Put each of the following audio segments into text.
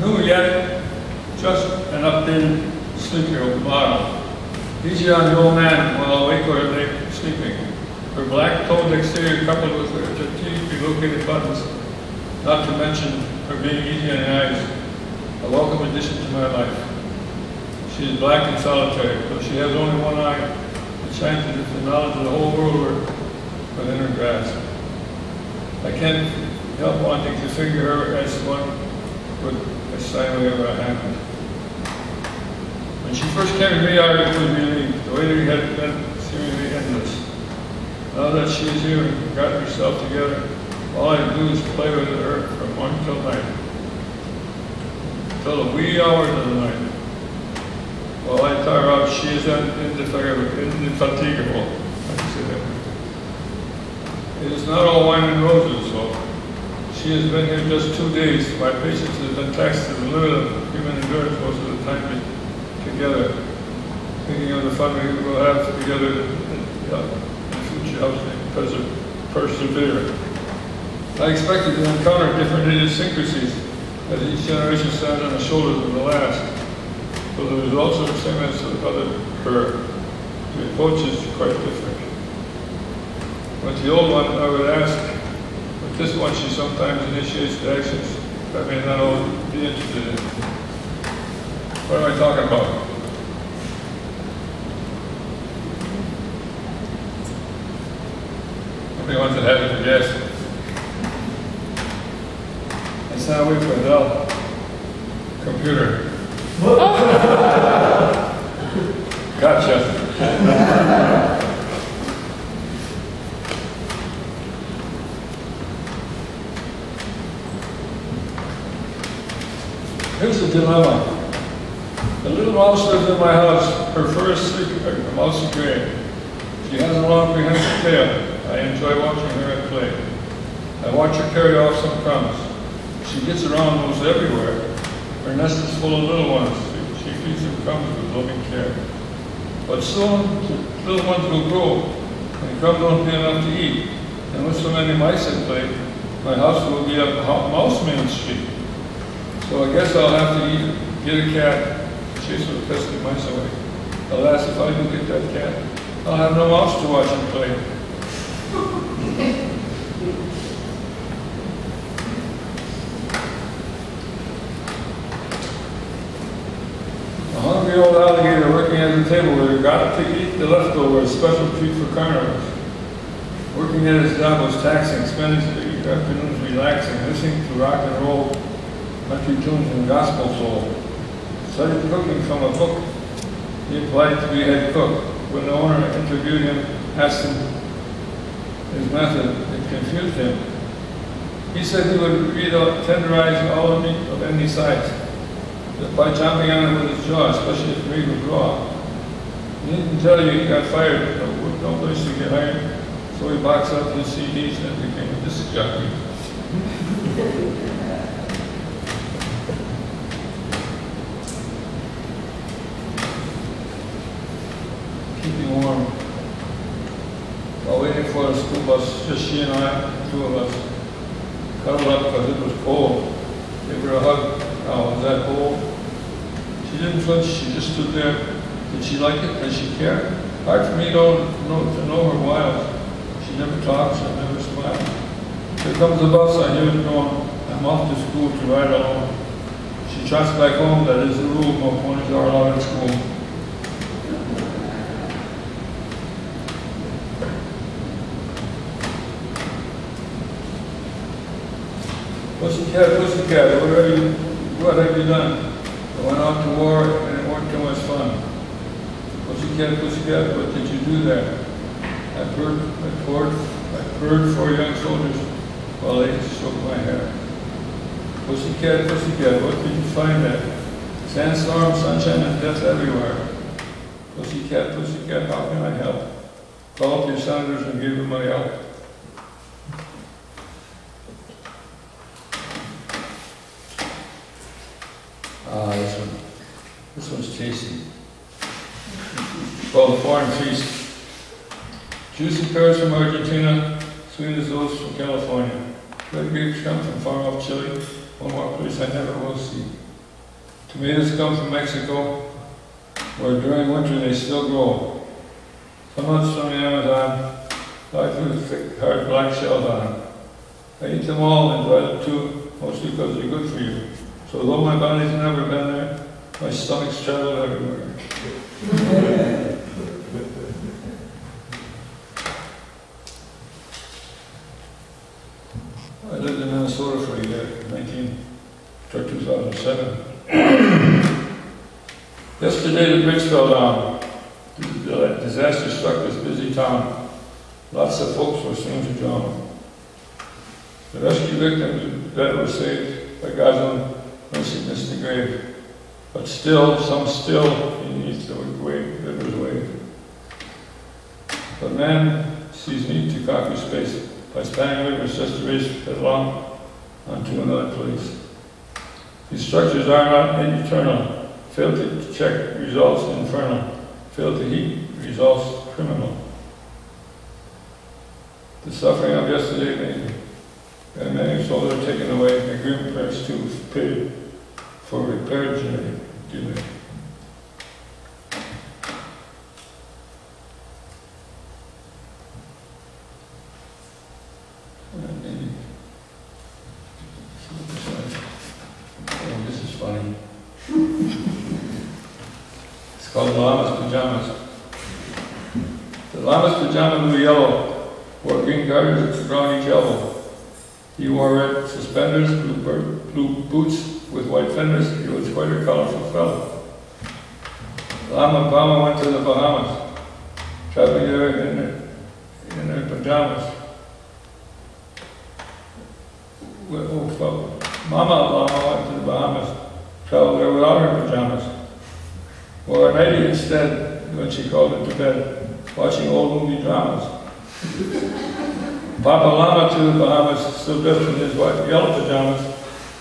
New yet, just an updated sleepwear model. Easy on the old man while awake or late sleeping. Her black toned exterior coupled with her strategically located buttons, not to mention her being easy on the eyes, a welcome addition to my life. She is black and solitary, though she has only one eye. It shines as if the knowledge of the whole world were within her grasp. I can't help wanting to figure her as one with a sine wave of a hand. When she first came to me, I was relieved. The waiting had been seemingly endless. Now that she is here and got herself together, all I do is play with her from morning till night, till the wee hours of the night. While I tire out, she is indefatigable. It is not all wine and roses, so she has been here just 2 days. My patience has been taxed to the limit of human endurance most of the time together, thinking of the fun we will have together in future housing, persevere. I expected to encounter different idiosyncrasies as each generation stands on the shoulders of the last. But the results are the same as the other her. The approach is quite different. With the old one, I would ask, with this one, she sometimes initiates the actions I may not always be interested in. What am I talking about? Nobody wants to have it to guess. I sat away for Dell. Computer. Gotcha. Here's the dilemma. The little mouse lives in my house. Her fur is sleek, mousy gray. She has a long, prehensile tail. I enjoy watching her at play. I watch her carry off some crumbs. She gets around those everywhere. Her nest is full of little ones. She feeds them crumbs with loving care. But soon, the little ones will grow, and crumbs won't be enough to eat. And with so many mice at play, my house will be a mouse main street. So I guess I'll have to get a cat, chase those pesky mice away. Alas, if I do get that cat, I'll have no mouse to watch and play. A hungry old alligator working at the table with her got to eat the leftovers, special treat for carnivores. Working at his job was taxing, spending his afternoons relaxing, listening to rock and roll, country tunes and gospel soul. Studied cooking from a book. He applied to be head cook. When the owner interviewed him, asked him his method, it confused him. He said he would tenderize all the meat of any size by chopping on it with his jaw, especially if the meat was raw. He didn't tell you he got fired, no place to get hired, so he boxed up his CDs and became a disc jockey. Keeping warm. While waiting for the school bus, just she and I, the two of us, cuddled up because it was cold. Gave her a hug. Oh, was that cold? She didn't flinch, she just stood there. Did she like it? Did she care? Hard for me to know her wiles. She never talks and never smiles. Here comes the bus, I hear it going. I'm off to school to ride alone. She trots back home, that is the rule, no ponies are allowed at school. Pussycat, pussycat, what have you done? I went out to war and it weren't too much fun. Pussycat, pussycat, what did you do there? I purred 4 young soldiers while they stroked my hair. Pussycat, pussycat, what did you find there? Sandstorm, sunshine, and death everywhere. Pussycat, pussycat, how can I help? Call up your senators and give them my help. This one's tasty. Called the Foreign Feast. Juicy pears from Argentina, sweet as those from California. Red grapes come from far off Chile, one more place I never will see. Tomatoes come from Mexico, where during winter they still grow. Some nuts from the Amazon, large with thick, hard black shells on them. I eat them all and enjoy them too, mostly because they're good for you. So though my body's never been there, my stomach's traveled everywhere. I lived in Minnesota for a year, 2007. Yesterday the bridge fell down. The disaster struck this busy town. Lots of folks were soon to drown. The rescue victims that were saved by God's own mercy missed the grave. But still, some still beneath the river's wave. But man sees need to conquer space by spanning rivers just to race headlong onto another place. These structures are not eternal. Fail to check results infernal. Fail to heat results criminal. The suffering of yesterday made me. And many souls are taken away, and grim price too paid for repair delay. Oh, this is funny. It's called the Llama's Pajamas. The Llama's pajamas were yellow, wore green garters around each elbow. He wore red suspenders, blue boots with white fenders. He was quite a colorful fellow. Lama Bama went to the Bahamas, traveling there in their pajamas. Mama Lama went to the Bahamas, traveled there without her pajamas. Wore a nightie instead when she called it to bed, watching old movie dramas. Papa Lama to the Bahamas, still dressed in his white yellow pajamas.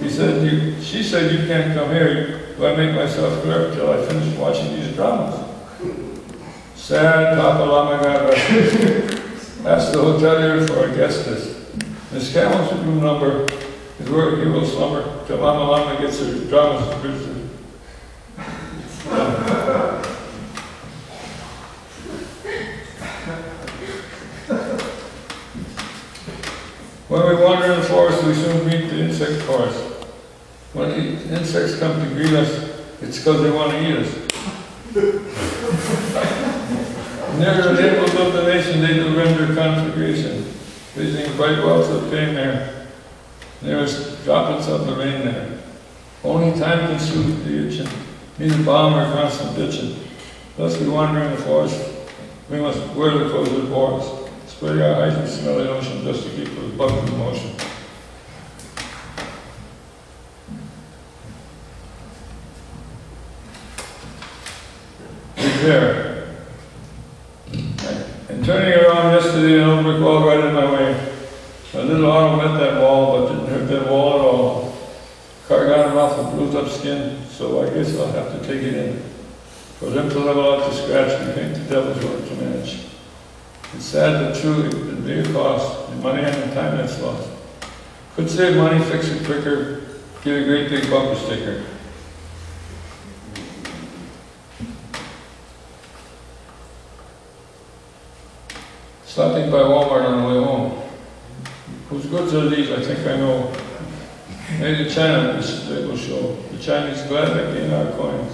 She said, you can't come here if I make myself clear till I finish watching these dramas. Sad Papa Lama got rested. Asked the hotelier for a guest list. Miss Camel's room number is where he will slumber till Mama Lama gets her dramas produced. When we wander in the forest, we soon meet the insect chorus. When the insects come to greet us, it's because they want to eat us. Near the tables of the nation, they do render conflagration, raising bright wells of pain there. There is droplets of the rain there. Only time can soothe the itching, neither balm or constant ditching. Thus we wander in the forest, we must wear the clothes that bore us. Spray our eyes and smell the ocean just to keep us bugged in motion. Repair. And turning around yesterday, an old brick wall right in my way. A little auto met that wall, but didn't hurt that wall at all. Car got him off with bruised up skin, so I guess I'll have to take it in. For them to level out the scratch and paint the devil's work to manage. It's sad but true, it'd be a cost, in money and in time that's lost. Could save money, fix it quicker, get a great big bumper sticker. Stopping by Walmart on the way home. Whose goods are these? I think I know. Made in China, this label show. The Chinese gladly gain our coins.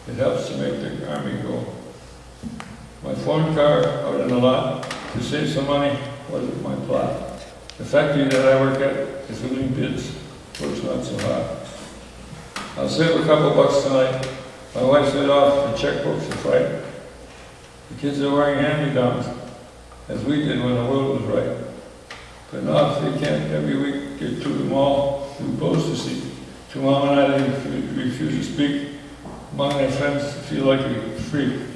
It helps to make the army go. My foreign car out in the lot to save some money wasn't my plot. The factory that I work at is losing bids, so it's not so hot. I'll save a couple bucks tonight. My wife's laid off, the checkbook's a fright. The kids are wearing hand-me-downs, as we did when the world was right. But now if they can't every week get to the mall, who goes to see? To Mom and I, they refuse to speak. Among their friends, feel like a freak.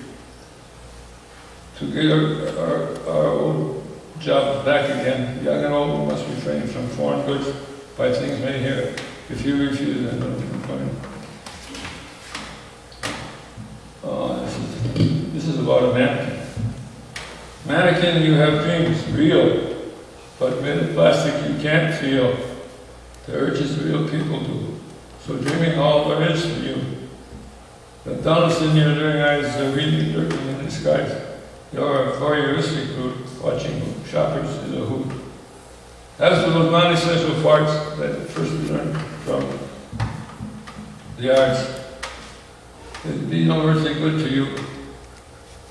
To get our old jobs back again, young and old, we must refrain from foreign goods, buy things made here. If you refuse, then don't complain. This is about a mannequin. Mannequin, you have dreams, real, but made of plastic you can't feel. The urges real people do. So dreaming all there is for you. The dullest in your doing eyes are really lurking in the skies. Your voyeuristic route, watching shoppers, is a hoot. As for those non-essential farts that first we learned from the arts, it'd be no earthly good to you,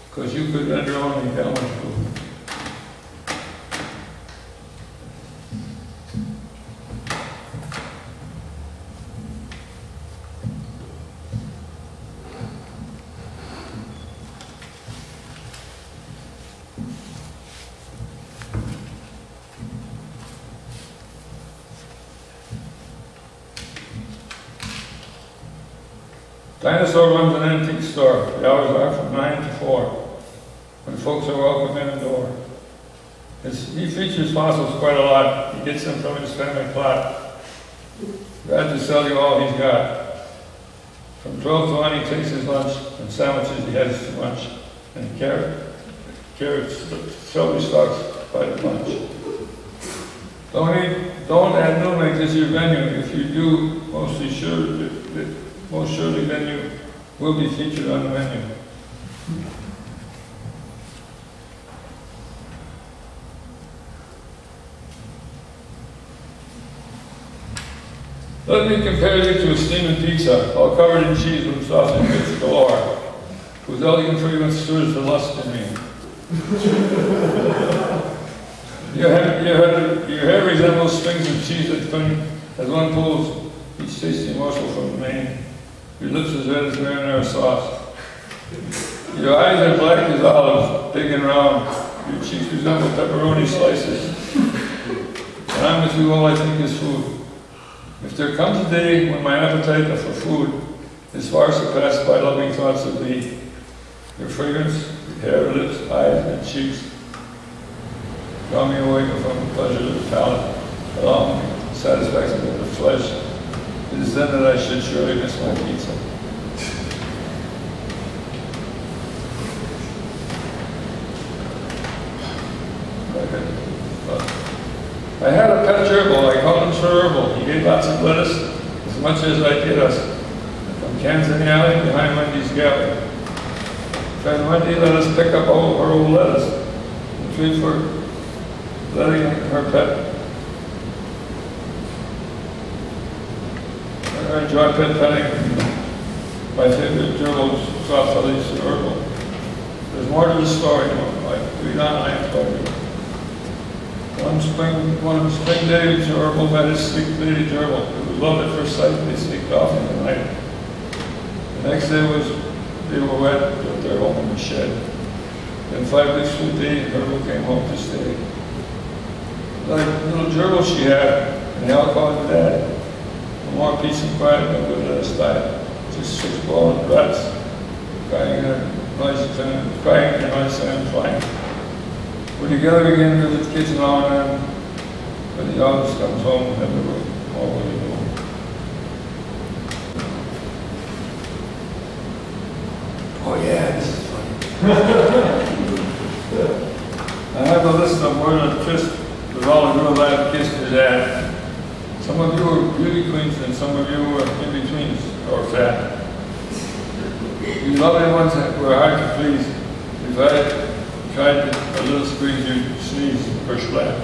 because you could render only damage to them. Dinosaur runs an antique store. The hours are from 9 to 4, when folks are welcome in the door. He features fossils quite a lot. He gets them from his family plot. Glad to sell you all he's got. From 12 to 1 he takes his lunch, and sandwiches he has too much, and carrots, celery stalks by the bunch. Don't add Newman as your venue. If you do, most surely then you will be featured on the menu. Let me compare you to a steaming pizza, all covered in cheese with sausage bits galore, whose elegant fragrance stirs the lust in me. Your hair resembles strings of cheese that cling as one pulls each tasty morsel from the main. Your lips as red as marinara sauce. Your eyes are black as olives, big and round. Your cheeks resemble pepperoni slices. When I'm with you, all I think is food. If there comes a day when my appetite for food is far surpassed by loving thoughts of thee, your fragrance, your hair, lips, eyes, and cheeks draw me away from the pleasure of the palate, allow me the satisfaction of the flesh. It is then that I should surely miss my pizza. I had a pet gerbil, I called him Sir Herbal. He ate lots of lettuce, as much as I did us. From cans in the alley behind Wendy's galley. Friend Wendy let us pick up all her old lettuce, in treat for letting her pet. I enjoy pet petting. My favorite gerbil is soft belly Sir Herbal. There's more to the story, like read online for you. One spring day, Sir Herbal met his sleek lady gerbil. It was love at first sight. They sneaked off in the night. The next day they were wed, built their home in the shed. Then 5 weeks to the day, Herbal came home to stay. Like little gerbil she had, and they all called her Dad. No more peace and quiet, no good let us die. Just 6 bald rats, crying in their noise and flying. We're together again with the kids now and then, when the youngest comes home and we're all really know. Oh yeah, this is funny. I have a list of more than a twist with all the girls I have kissed his dad. Some of you are beauty queens and some of you are in-betweens or fat. You lovely ones were hard to please. If I tried a little squeeze, you'd sneeze or slap.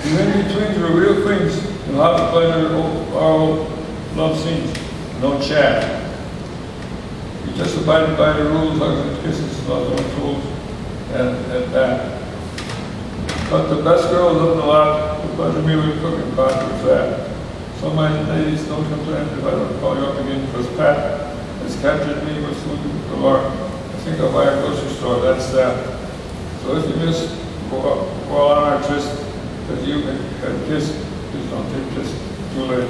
You in-betweens were real queens and how to play our old love scenes. No chat. You just abided by the rules, hugs and kisses, loves and tools, and at that. But the best girls lived a lot. The pleasure me with cooking pot were fat. So my ladies, don't complain if I don't call you up again, because Pat has captured me with food galore. I think I'll buy a grocery store, that's that. So if you miss while on our tryst, that you had kissed, please don't take this too late.